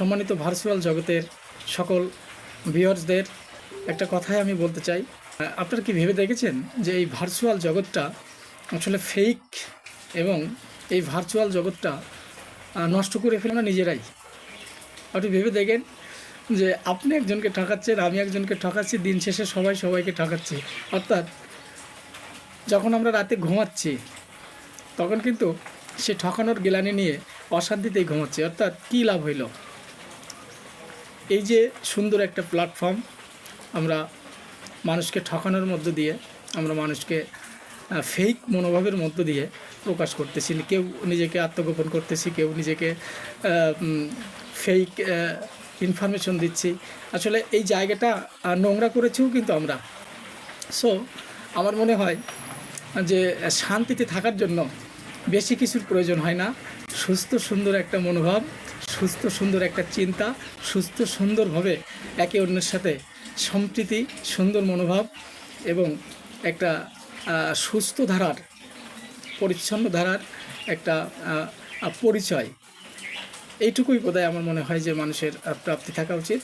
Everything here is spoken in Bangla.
সম্মানিত ভার্চুয়াল জগতের সকল ভিউয়ার্সদের একটা কথাই আমি বলতে চাই, আপনারা কি ভেবে দেখেছেন যে এই ভার্চুয়াল জগৎটা আসলে ফেক এবং এই ভার্চুয়াল জগৎটা নষ্ট করে ফেলে না নিজেরাই। আপনি ভেবে দেখেন যে আপনি একজনকে ঠকাচ্ছেন, আমি একজনকে ঠকাচ্ছি, দিন শেষে সবাই সবাইকে ঠকাচ্ছি। অর্থাৎ যখন আমরা রাতে ঘুমাচ্ছি তখন কিন্তু সে ঠকানোর গ্লানি নিয়ে অশান্তিতেই ঘুমাচ্ছে। অর্থাৎ কী লাভ হইল? এই যে সুন্দর একটা প্ল্যাটফর্ম, আমরা মানুষকে ঠকানোর মধ্য দিয়ে, আমরা মানুষকে ফেক মনোভাবের মধ্য দিয়ে প্রকাশ করতেছি। কেউ নিজেকে আত্মগোপন করতেছি, কেউ নিজেকে ফেক ইনফরমেশন দিচ্ছি। আসলে এই জায়গাটা নোংরা করেছিও কিন্তু আমরা। সো আমার মনে হয় যে শান্তিতে থাকার জন্য বেশি কিছুর প্রয়োজন হয় না। সুস্থ সুন্দর একটা মনোভাব, সুস্থ সুন্দর একটা চিন্তা, সুস্থ সুন্দরভাবে একে অন্যের সাথে সম্প্রীতি, সুন্দর মনোভাব এবং একটা সুস্থ ধারার, পরিচ্ছন্ন ধারার একটা পরিচয়, এইটুকুই বোধহয় আমার মনে হয় যে মানুষের প্রাপ্তি থাকা উচিত।